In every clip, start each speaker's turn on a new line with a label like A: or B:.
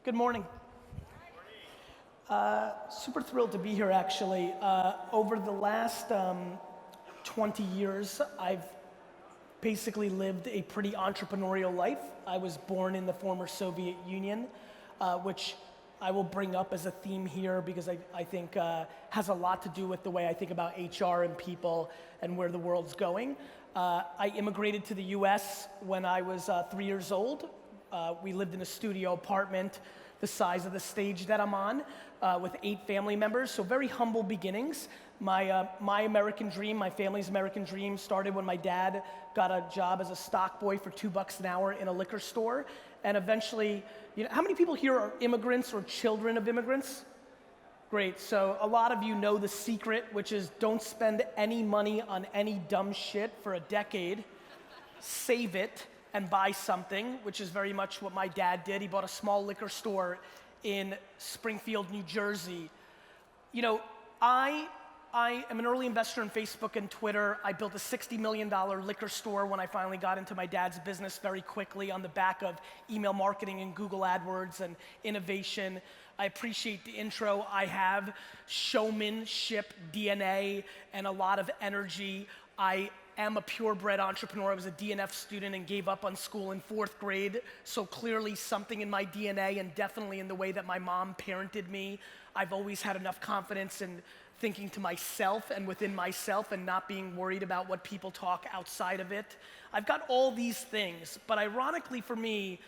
A: Good morning. Super thrilled to be here, actually. Over the last 20 years, I've basically lived a pretty entrepreneurial life. I was born in the former Soviet Union, which I will bring up as a theme here because I think has a lot to do with the way I think about HR and people and where the world's going. I immigrated to the US when I was 3 years old. We lived in a studio apartment the size of the stage that I'm on with 8 family members, so very humble beginnings. My American dream, my family's American dream started when my dad got a job as a stock boy for $2 an hour in a liquor store. And eventually, how many people here are immigrants or children of immigrants? Great, so a lot of you know the secret, which is don't spend any money on any dumb shit for a decade. Save it and buy something, which is very much what my dad did. He bought a small liquor store in Springfield, New Jersey. I am an early investor in Facebook and Twitter. I built a $60 million liquor store when I finally got into my dad's business very quickly on the back of email marketing and Google AdWords and innovation. I appreciate the intro. I have showmanship DNA and a lot of energy. I am a purebred entrepreneur. I was a DNF student and gave up on school in 4th grade, so clearly something in my DNA and definitely in the way that my mom parented me. I've always had enough confidence in thinking to myself and within myself and not being worried about what people talk outside of it. I've got all these things, but ironically for me,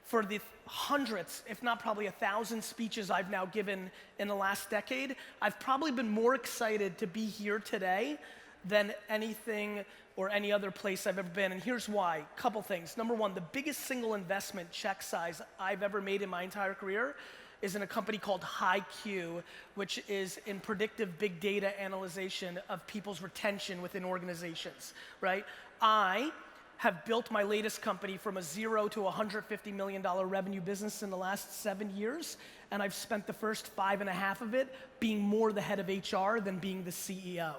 A: for the hundreds, if not probably 1,000 speeches I've now given in the last decade, I've probably been more excited to be here today than anything or any other place I've ever been, and here's why. Couple things. Number one, the biggest single investment check size I've ever made in my entire career is in a company called HiQ, which is in predictive big data analyzation of people's retention within organizations, right? I have built my latest company from a 0 to $150 million revenue business in the last 7 years, and I've spent the first 5.5 of it being more the head of HR than being the CEO.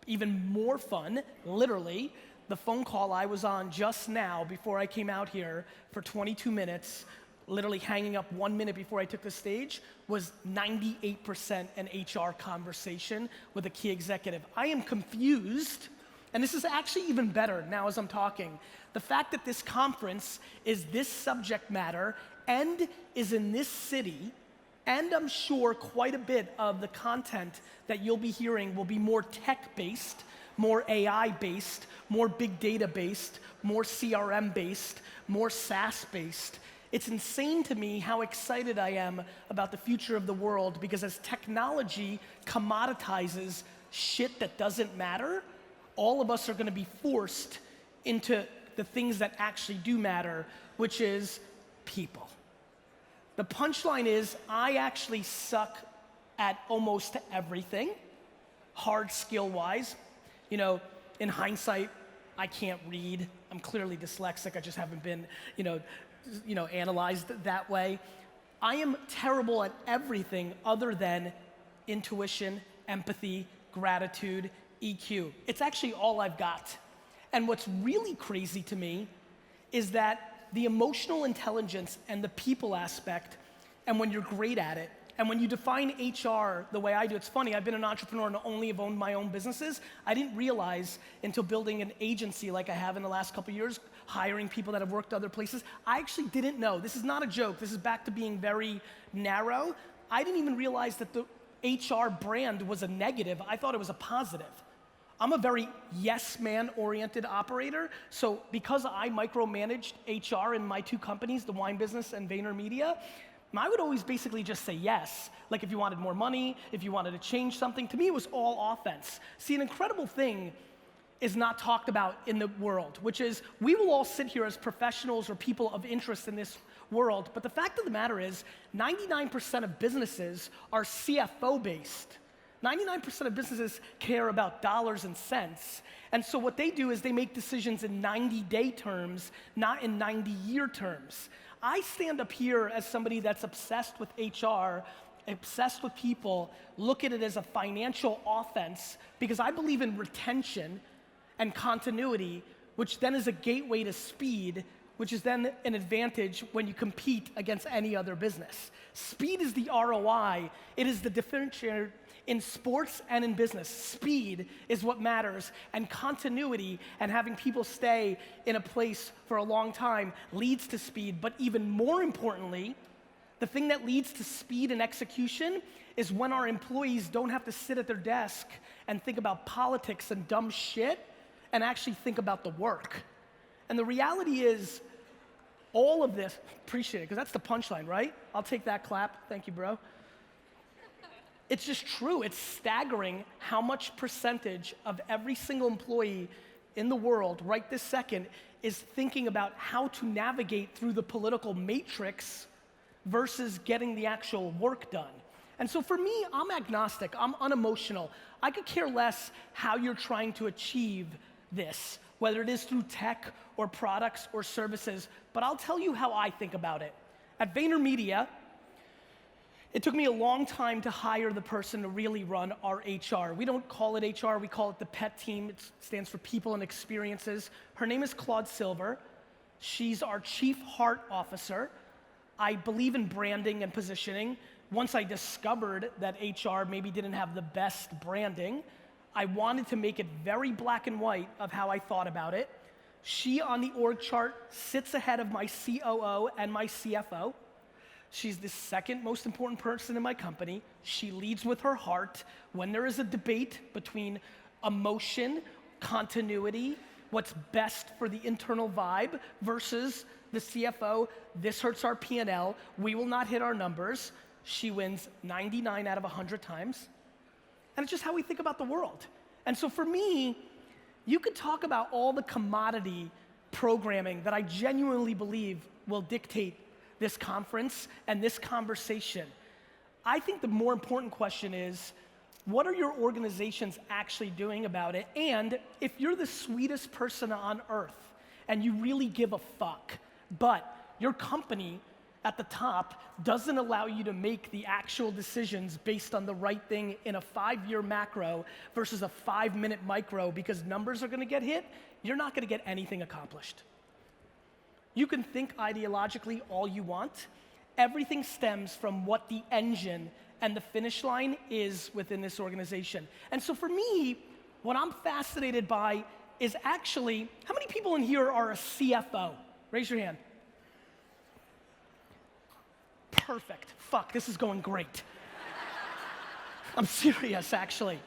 A: Even more fun, literally, the phone call I was on just now before I came out here for 22 minutes, literally hanging up 1 minute before I took the stage, was 98% an HR conversation with a key executive. I am confused, and this is actually even better now as I'm talking. The fact that this conference is this subject matter and is in this city, and I'm sure quite a bit of the content that you'll be hearing will be more tech-based, more AI-based, more big data-based, more CRM-based, more SaaS-based. It's insane to me how excited I am about the future of the world, because as technology commoditizes shit that doesn't matter, all of us are gonna be forced into the things that actually do matter, which is people. The punchline is, I actually suck at almost everything, hard skill-wise. In hindsight, I can't read. I'm clearly dyslexic. I just haven't been, analyzed that way. I am terrible at everything other than intuition, empathy, gratitude, EQ. It's actually all I've got. And what's really crazy to me is that the emotional intelligence and the people aspect, and when you're great at it, and when you define HR the way I do, it's funny, I've been an entrepreneur and only have owned my own businesses. I didn't realize until building an agency like I have in the last couple of years, hiring people that have worked other places, I actually didn't know. This is not a joke. This is back to being very narrow. I didn't even realize that the HR brand was a negative. I thought it was a positive. I'm a very yes-man oriented operator, so because I micromanaged HR in my 2 companies, the wine business and VaynerMedia, I would always basically just say yes. Like if you wanted more money, if you wanted to change something, to me it was all offense. See, an incredible thing is not talked about in the world, which is we will all sit here as professionals or people of interest in this world, but the fact of the matter is 99% of businesses are CFO-based. 99% of businesses care about dollars and cents. And so what they do is they make decisions in 90-day terms, not in 90-year terms. I stand up here as somebody that's obsessed with HR, obsessed with people, look at it as a financial offense, because I believe in retention and continuity, which then is a gateway to speed, which is then an advantage when you compete against any other business. Speed is the ROI. It is the differentiator in sports and in business. Speed is what matters, and continuity and having people stay in a place for a long time leads to speed. But even more importantly, the thing that leads to speed and execution is when our employees don't have to sit at their desk and think about politics and dumb shit and actually think about the work. And the reality is, all of this, appreciate it, because that's the punchline, right? I'll take that clap, thank you, bro. It's just true, it's staggering how much percentage of every single employee in the world right this second is thinking about how to navigate through the political matrix versus getting the actual work done. And so for me, I'm agnostic, I'm unemotional. I could care less how you're trying to achieve this, whether it is through tech or products or services, but I'll tell you how I think about it. At VaynerMedia, it took me a long time to hire the person to really run our HR. We don't call it HR, we call it the PET team. It stands for People and Experiences. Her name is Claude Silver. She's our Chief Heart Officer. I believe in branding and positioning. Once I discovered that HR maybe didn't have the best branding, I wanted to make it very black and white of how I thought about it. She, on the org chart, sits ahead of my COO and my CFO. She's the second most important person in my company. She leads with her heart. When there is a debate between emotion, continuity, what's best for the internal vibe versus the CFO, this hurts our P&L, we will not hit our numbers, she wins 99 out of 100 times. And it's just how we think about the world. And so for me, you could talk about all the commodity programming that I genuinely believe will dictate this conference and this conversation. I think the more important question is, what are your organizations actually doing about it? And if you're the sweetest person on earth and you really give a fuck, but your company at the top doesn't allow you to make the actual decisions based on the right thing in a 5-year macro versus a 5-minute micro because numbers are gonna get hit, you're not gonna get anything accomplished. You can think ideologically all you want. Everything stems from what the engine and the finish line is within this organization. And so for me, what I'm fascinated by is actually, how many people in here are a CFO? Raise your hand. Perfect. Fuck, this is going great. I'm serious, actually.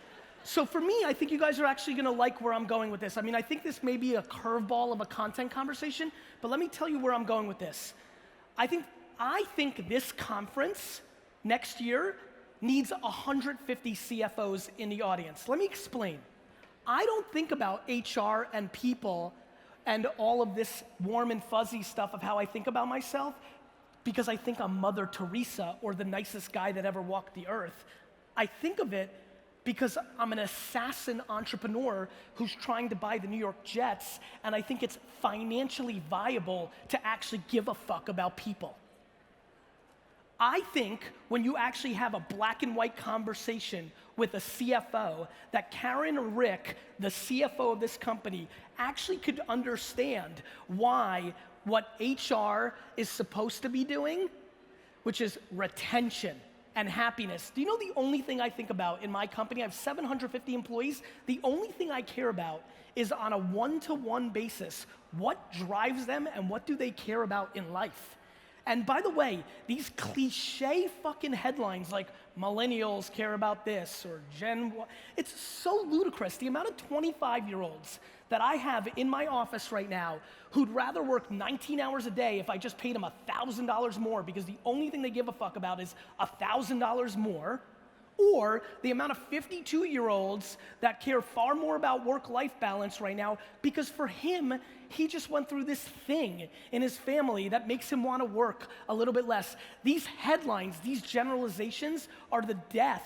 A: So for me, I think you guys are actually gonna like where I'm going with this. I mean, I think this may be a curveball of a content conversation, but let me tell you where I'm going with this. I think this conference next year needs 150 CFOs in the audience. Let me explain. I don't think about HR and people and all of this warm and fuzzy stuff of how I think about myself because I think I'm Mother Teresa or the nicest guy that ever walked the earth. I think of it because I'm an assassin entrepreneur who's trying to buy the New York Jets, and I think it's financially viable to actually give a fuck about people. I think when you actually have a black and white conversation with a CFO, that Karen or Rick, the CFO of this company, actually could understand why what HR is supposed to be doing, which is retention and happiness. Do you know the only thing I think about in my company? I have 750 employees. The only thing I care about is on a one-to-one basis, what drives them and what do they care about in life? And by the way, these cliche fucking headlines like millennials care about this or Gen Y, it's so ludicrous. The amount of 25-year-olds that I have in my office right now who'd rather work 19 hours a day if I just paid them $1,000 more because the only thing they give a fuck about is $1,000 more, or the amount of 52-year-olds that care far more about work-life balance right now because for him, he just went through this thing in his family that makes him want to work a little bit less. These headlines, these generalizations are the death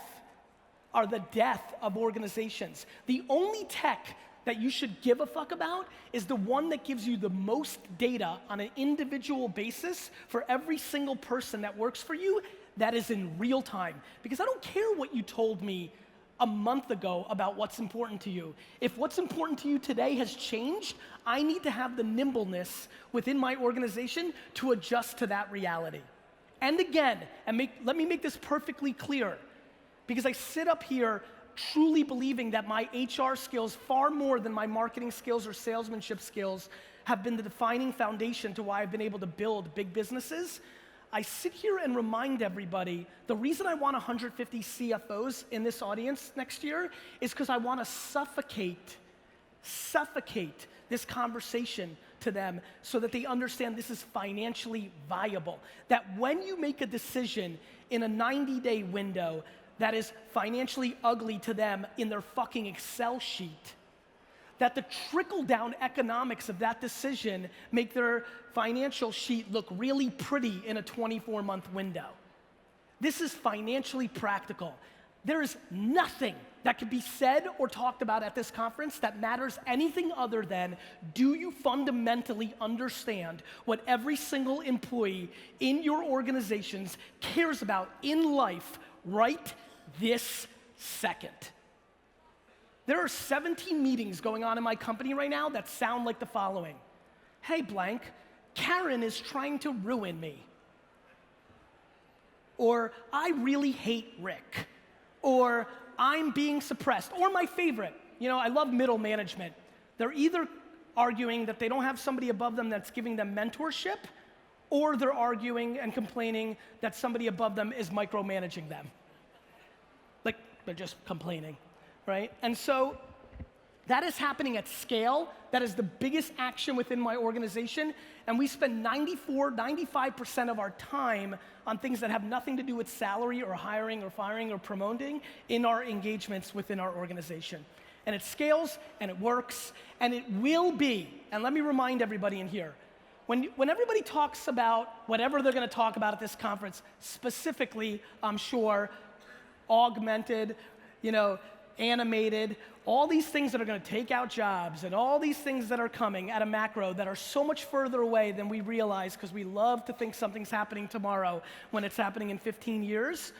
A: of organizations. The only tech that you should give a fuck about is the one that gives you the most data on an individual basis for every single person that works for you that is in real time. Because I don't care what you told me a month ago about what's important to you. If what's important to you today has changed, I need to have the nimbleness within my organization to adjust to that reality. And again, let me make this perfectly clear, because I sit up here truly believing that my HR skills, far more than my marketing skills or salesmanship skills, have been the defining foundation to why I've been able to build big businesses. I sit here and remind everybody, the reason I want 150 CFOs in this audience next year is because I want to suffocate this conversation to them so that they understand this is financially viable. That when you make a decision in a 90-day window that is financially ugly to them in their fucking Excel sheet, that the trickle-down economics of that decision make their financial sheet look really pretty in a 24-month window. This is financially practical. There is nothing that can be said or talked about at this conference that matters anything other than, do you fundamentally understand what every single employee in your organizations cares about in life right this second? There are 17 meetings going on in my company right now that sound like the following. Hey blank, Karen is trying to ruin me. Or I really hate Rick. Or I'm being suppressed. Or my favorite, I love middle management. They're either arguing that they don't have somebody above them that's giving them mentorship, or they're arguing and complaining that somebody above them is micromanaging them. Like, they're just complaining. Right? And so that is happening at scale. That is the biggest action within my organization. And we spend 95% of our time on things that have nothing to do with salary or hiring or firing or promoting in our engagements within our organization. And it scales and it works and it will be. And let me remind everybody in here, when everybody talks about whatever they're going to talk about at this conference, specifically, I'm sure, augmented, animated, all these things that are going to take out jobs and all these things that are coming at a macro that are so much further away than we realize because we love to think something's happening tomorrow when it's happening in 15 years.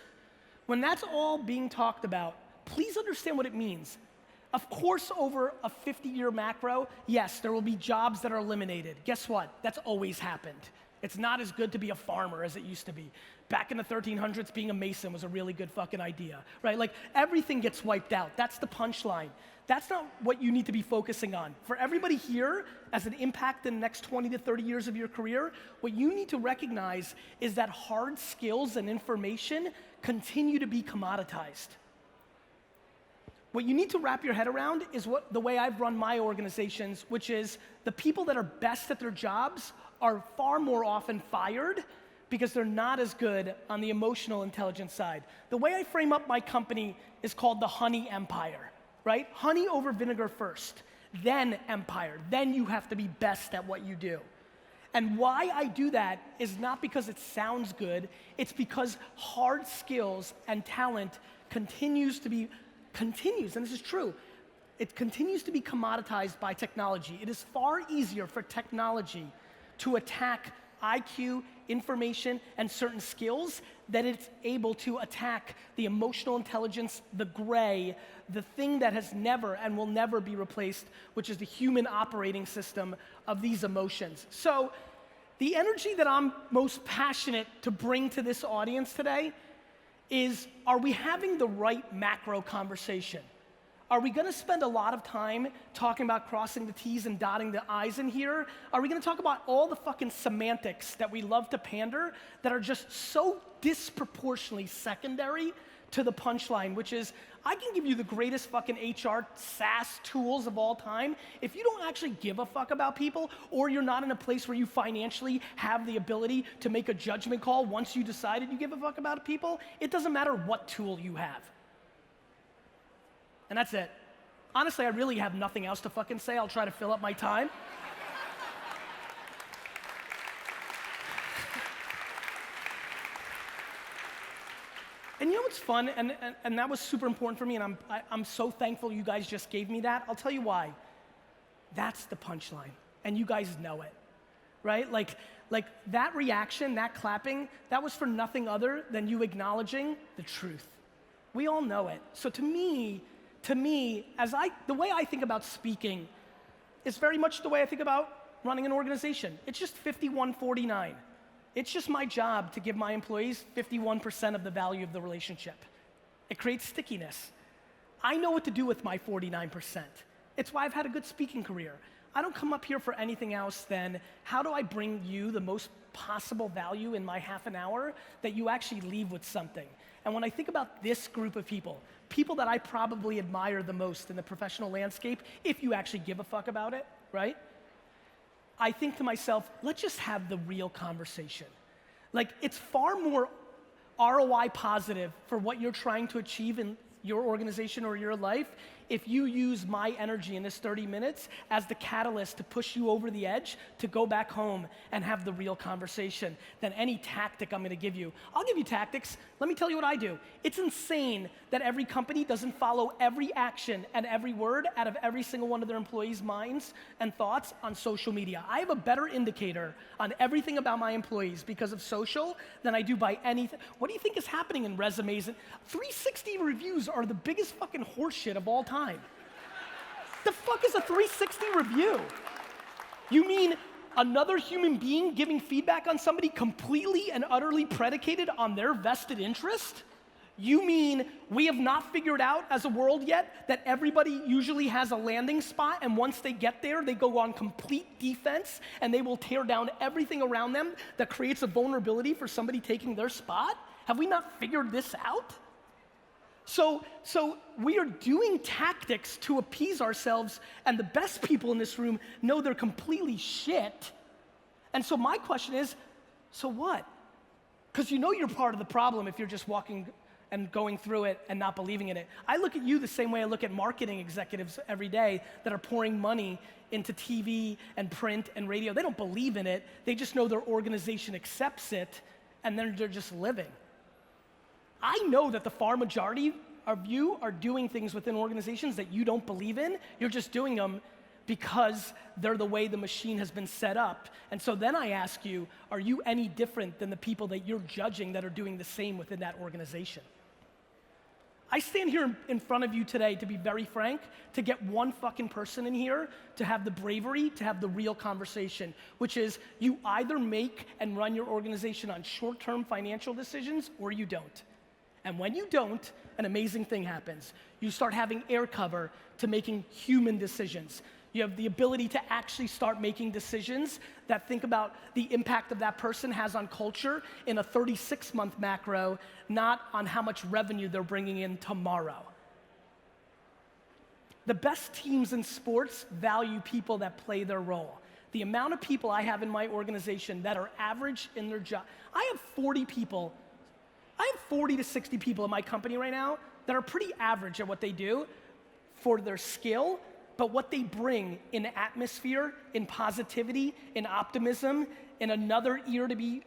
A: When that's all being talked about, please understand what it means. Of course, over a 50-year macro, yes, there will be jobs that are eliminated. Guess what? That's always happened. It's not as good to be a farmer as it used to be. Back in the 1300s, being a mason was a really good fucking idea, right? Like, everything gets wiped out. That's the punchline. That's not what you need to be focusing on. For everybody here, as an impact in the next 20 to 30 years of your career, what you need to recognize is that hard skills and information continue to be commoditized. What you need to wrap your head around is the way I've run my organizations, which is the people that are best at their jobs are far more often fired because they're not as good on the emotional intelligence side. The way I frame up my company is called the honey empire, right? Honey over vinegar first, then empire. Then you have to be best at what you do. And why I do that is not because it sounds good, it's because hard skills and talent continues, and this is true, it continues to be commoditized by technology. It is far easier for technology to attack IQ, information, and certain skills than it's able to attack the emotional intelligence, the gray, the thing that has never and will never be replaced, which is the human operating system of these emotions. So the energy that I'm most passionate to bring to this audience today is, are we having the right macro conversation? Are we gonna spend a lot of time talking about crossing the T's and dotting the I's in here? Are we gonna talk about all the fucking semantics that we love to pander that are just so disproportionately secondary to the punchline, which is, I can give you the greatest fucking HR SaaS tools of all time. If you don't actually give a fuck about people, or you're not in a place where you financially have the ability to make a judgment call once you decided you give a fuck about people, it doesn't matter what tool you have. And that's it. Honestly, I really have nothing else to fucking say. I'll try to fill up my time. And you know what's fun, and that was super important for me, and I'm so thankful you guys just gave me that. I'll tell you why. That's the punchline, and you guys know it, right? Like that reaction, that clapping, that was for nothing other than you acknowledging the truth. We all know it. So to me, the way I think about speaking is very much the way I think about running an organization. It's just 51-49. It's just my job to give my employees 51% of the value of the relationship. It creates stickiness. I know what to do with my 49%. It's why I've had a good speaking career. I don't come up here for anything else than how do I bring you the most possible value in my half an hour that you actually leave with something. And when I think about this group of people that I probably admire the most in the professional landscape, if you actually give a fuck about it, right? I think to myself, let's just have the real conversation. Like, it's far more ROI positive for what you're trying to achieve in your organization or your life if you use my energy in this 30 minutes as the catalyst to push you over the edge to go back home and have the real conversation than any tactic I'm gonna give you. I'll give you tactics. Let me tell you what I do. It's insane that every company doesn't follow every action and every word out of every single one of their employees' minds and thoughts on social media. I have a better indicator on everything about my employees because of social than I do by anything. What do you think is happening in resumes? 360 reviews are the biggest fucking horseshit of all time. The fuck is a 360 review? You mean another human being giving feedback on somebody completely and utterly predicated on their vested interest? You mean we have not figured out as a world yet that everybody usually has a landing spot, and once they get there, they go on complete defense and they will tear down everything around them that creates a vulnerability for somebody taking their spot? Have we not figured this out? So we are doing tactics to appease ourselves, and the best people in this room know they're completely shit. And so my question is, so what? Because you know you're part of the problem if you're just walking and going through it and not believing in it. I look at you the same way I look at marketing executives every day that are pouring money into TV and print and radio. They don't believe in it. They just know their organization accepts it, and then they're just living. I know that the far majority of you are doing things within organizations that you don't believe in. You're just doing them because they're the way the machine has been set up. And so then I ask you, are you any different than the people that you're judging that are doing the same within that organization? I stand here in front of you today, to be very frank, to get one fucking person in here to have the bravery to have the real conversation, which is you either make and run your organization on short-term financial decisions or you don't. And when you don't, an amazing thing happens. You start having air cover to making human decisions. You have the ability to actually start making decisions that think about the impact of that person has on culture in a 36-month macro, not on how much revenue they're bringing in tomorrow. The best teams in sports value people that play their role. The amount of people I have in my organization that are average in their job, I have 40 to 60 people in my company right now that are pretty average at what they do for their skill, but what they bring in atmosphere, in positivity, in optimism, in another ear to be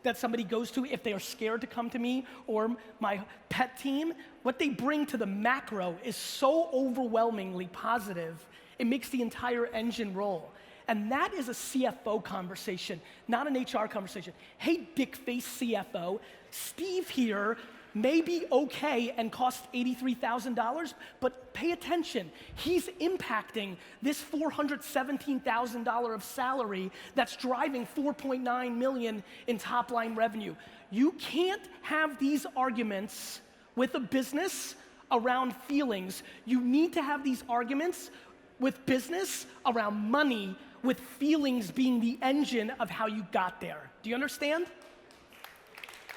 A: that somebody goes to if they are scared to come to me or my pet team, what they bring to the macro is so overwhelmingly positive, it makes the entire engine roll. And that is a CFO conversation, not an HR conversation. Hey, dick-face CFO, Steve here may be okay and cost $83,000, but pay attention. He's impacting this $417,000 of salary that's driving $4.9 million in top-line revenue. You can't have these arguments with a business around feelings. You need to have these arguments with business around money, with feelings being the engine of how you got there. Do you understand?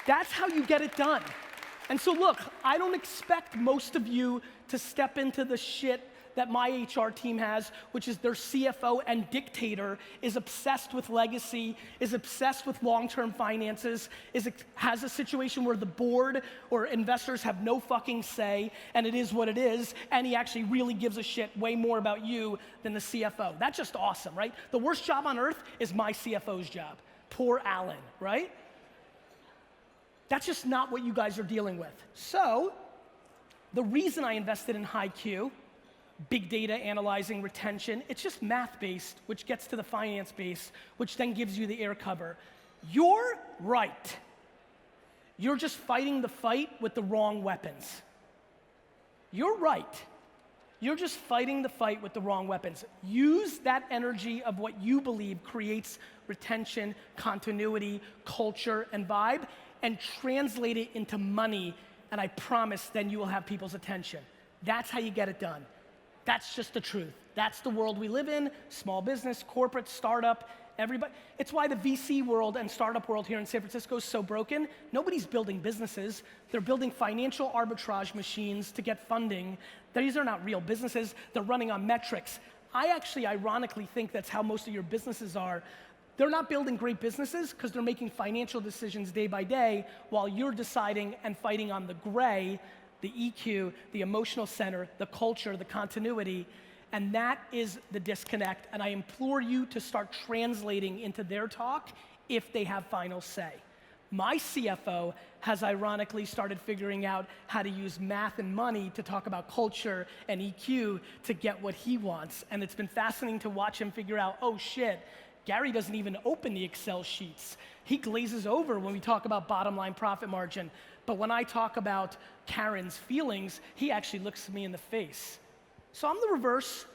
A: That's how you get it done. And so look, I don't expect most of you to step into the shit that my HR team has, which is their CFO and dictator is obsessed with legacy, is obsessed with long-term finances, has a situation where the board or investors have no fucking say, and it is what it is, and he actually really gives a shit way more about you than the CFO. That's just awesome, right? The worst job on earth is my CFO's job. Poor Alan, right? That's just not what you guys are dealing with. So, the reason I invested in HiQ, big data analyzing retention, it's just math-based, which gets to the finance base, which then gives you the air cover. You're right. You're just fighting the fight with the wrong weapons. You're right. You're just fighting the fight with the wrong weapons. Use that energy of what you believe creates retention, continuity, culture, and vibe, and translate it into money, and I promise then you will have people's attention. That's how you get it done. That's just the truth. That's the world we live in, small business, corporate, startup, everybody. It's why the VC world and startup world here in San Francisco is so broken. Nobody's building businesses. They're building financial arbitrage machines to get funding. These are not real businesses. They're running on metrics. I actually ironically think that's how most of your businesses are. They're not building great businesses because they're making financial decisions day by day while you're deciding and fighting on the gray, the EQ, the emotional center, the culture, the continuity, and that is the disconnect, and I implore you to start translating into their talk if they have final say. My CFO has ironically started figuring out how to use math and money to talk about culture and EQ to get what he wants, and it's been fascinating to watch him figure out, oh shit, Gary doesn't even open the Excel sheets. He glazes over when we talk about bottom line profit margin, but when I talk about Karen's feelings, he actually looks me in the face. So I'm the reverse,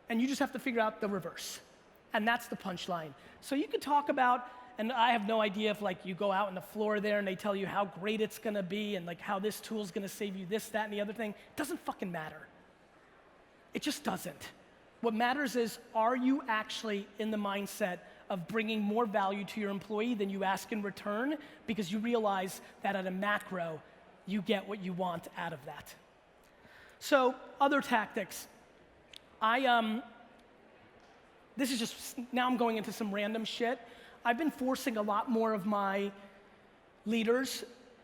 A: and you just have to figure out the reverse. And that's the punchline. So you could talk about, and I have no idea if like you go out on the floor there and they tell you how great it's gonna be and like how this tool's gonna save you this, that, and the other thing. It doesn't fucking matter. It just doesn't. What matters is, are you actually in the mindset of bringing more value to your employee than you ask in return because you realize that at a macro, you get what you want out of that. So, other tactics. This is just, now I'm going into some random shit. I've been forcing a lot more of my leaders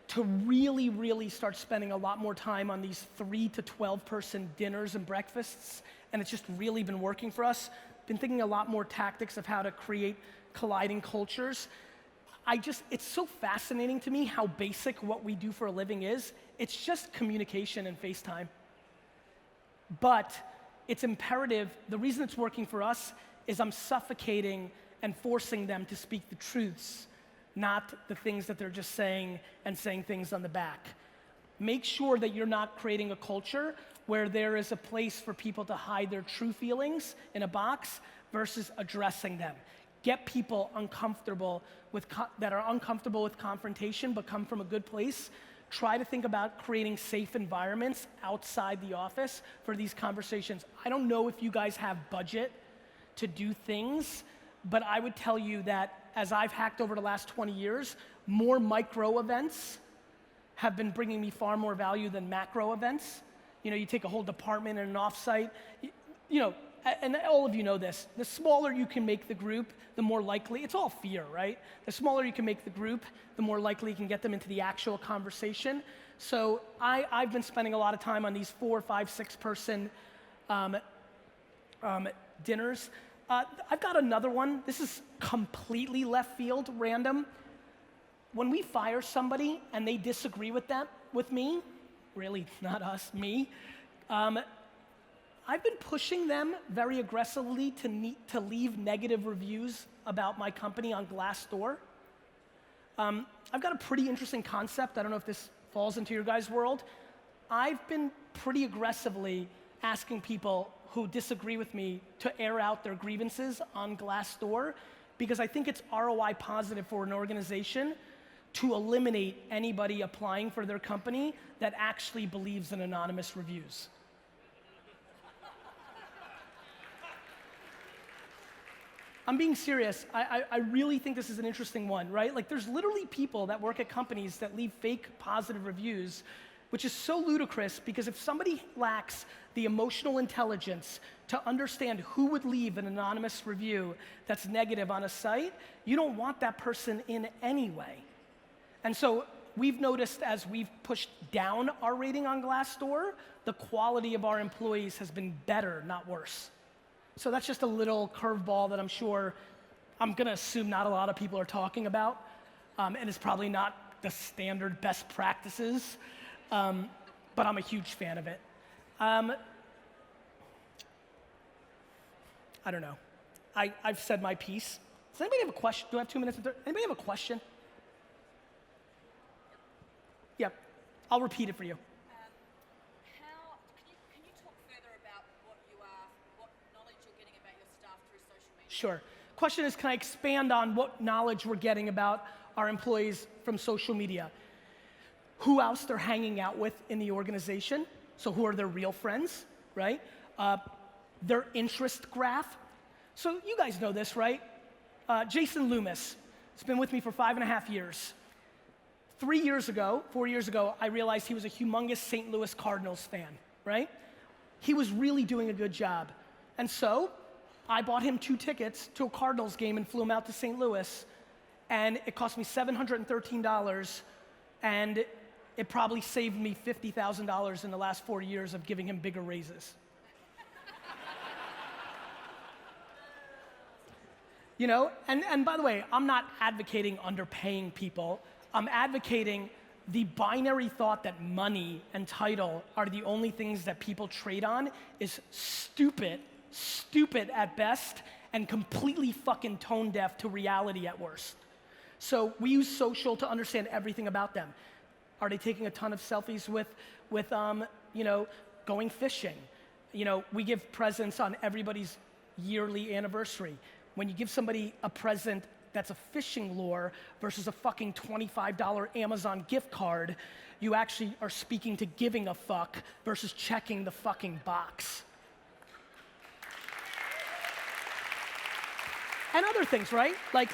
A: to really, really start spending a lot more time on these 3 to 12 person dinners and breakfasts, and it's just really been working for us. Been thinking a lot more tactics of how to create colliding cultures. It's so fascinating to me how basic what we do for a living is. It's just communication and FaceTime. But it's imperative, the reason it's working for us is I'm suffocating and forcing them to speak the truths, not the things that they're just saying and saying things on the back. Make sure that you're not creating a culture where there is a place for people to hide their true feelings in a box versus addressing them. Get people uncomfortable with, that are uncomfortable with confrontation but come from a good place. Try to think about creating safe environments outside the office for these conversations. I don't know if you guys have budget to do things, but I would tell you that as I've hacked over the last 20 years, more micro events have been bringing me far more value than macro events. You know, you take a whole department in an offsite, you know, and all of you know this, the smaller you can make the group, the more likely, it's all fear, right? The smaller you can make the group, the more likely you can get them into the actual conversation. So I've been spending a lot of time on these 4, 5, 6 person dinners. I've got another one. This is completely left field, random. When we fire somebody and they disagree with me, really not us, me, I've been pushing them very aggressively to leave negative reviews about my company on Glassdoor. I've got a pretty interesting concept. I don't know if this falls into your guys' world. I've been pretty aggressively asking people who disagree with me to air out their grievances on Glassdoor because I think it's ROI positive for an organization to eliminate anybody applying for their company that actually believes in anonymous reviews. I'm being serious. I really think this is an interesting one, right? Like there's literally people that work at companies that leave fake positive reviews, which is so ludicrous because if somebody lacks the emotional intelligence to understand who would leave an anonymous review that's negative on a site, you don't want that person in anyway. And so we've noticed as we've pushed down our rating on Glassdoor, the quality of our employees has been better, not worse. So that's just a little curveball that I'm gonna assume not a lot of people are talking about, and it's probably not the standard best practices, but I'm a huge fan of it. I don't know. I've said my piece. Does anybody have a question? Do I have 2 minutes? Anybody have a question? Yep, I'll repeat it for you.
B: Can
A: Sure. Question is, can I expand on what knowledge we're getting about our employees from social media? Who else they're hanging out with in the organization? So who are their real friends, right? Their interest graph. So you guys know this, right? Jason Loomis has been with me for 5.5 years. 4 years ago, I realized he was a humongous St. Louis Cardinals fan, right? He was really doing a good job. And so, I bought him 2 tickets to a Cardinals game and flew him out to St. Louis, and it cost me $713, and it probably saved me $50,000 in the last 4 years of giving him bigger raises. You know, and by the way, I'm not advocating underpaying people. I'm advocating the binary thought that money and title are the only things that people trade on is stupid at best, and completely fucking tone deaf to reality at worst. So we use social to understand everything about them. Are they taking a ton of selfies with you know, going fishing? You know, we give presents on everybody's yearly anniversary. When you give somebody a present that's a fishing lure versus a fucking $25 Amazon gift card, you actually are speaking to giving a fuck versus checking the fucking box. And other things, right? Like,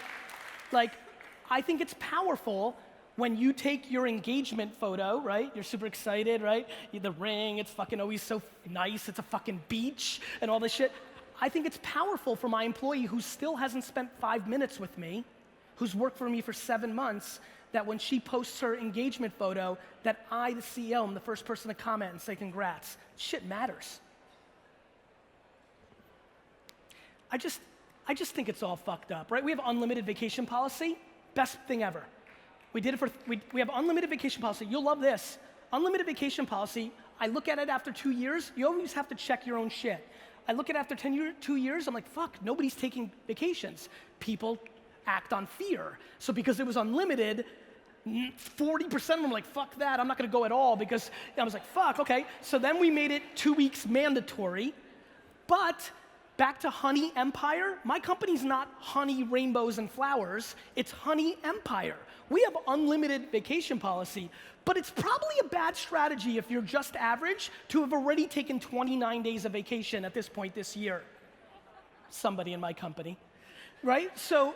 A: I think it's powerful when you take your engagement photo, right? You're super excited, right? The ring, it's fucking always so nice, it's a fucking beach and all this shit. I think it's powerful for my employee who still hasn't spent 5 minutes with me, who's worked for me for 7 months, that when she posts her engagement photo, that I, the CEO, am the first person to comment and say congrats. Shit matters. I just think it's all fucked up, right? We have unlimited vacation policy, best thing ever. We have unlimited vacation policy. You'll love this. Unlimited vacation policy, I look at it after 2 years, you always have to check your own shit. I look at it after 2 years, I'm like, fuck, nobody's taking vacations. People act on fear. So because it was unlimited, 40% of them were like, fuck that, I'm not gonna go at all, because I was like, fuck, okay. So then we made it 2 weeks mandatory, but back to Honey Empire, my company's not Honey Rainbows and Flowers, it's Honey Empire. We have unlimited vacation policy, but it's probably a bad strategy if you're just average to have already taken 29 days of vacation at this point this year. Somebody in my company, right? So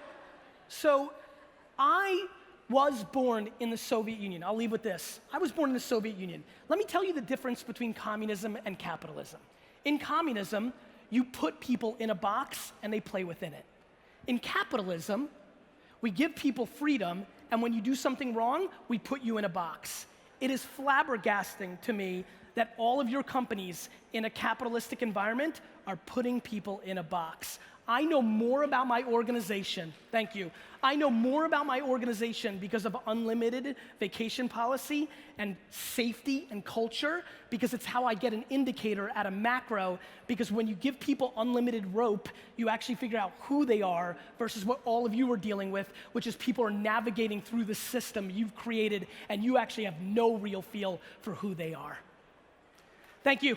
A: I was born in the Soviet Union. I'll leave with this. I was born in the Soviet Union. Let me tell you the difference between communism and capitalism. In communism, you put people in a box and they play within it. In capitalism, we give people freedom, and when you do something wrong, we put you in a box. It is flabbergasting to me that all of your companies in a capitalistic environment are putting people in a box. I know more about my organization, thank you. I know more about my organization because of unlimited vacation policy and safety and culture, because it's how I get an indicator at a macro, because when you give people unlimited rope, you actually figure out who they are versus what all of you are dealing with, which is people are navigating through the system you've created and you actually have no real feel for who they are. Thank you.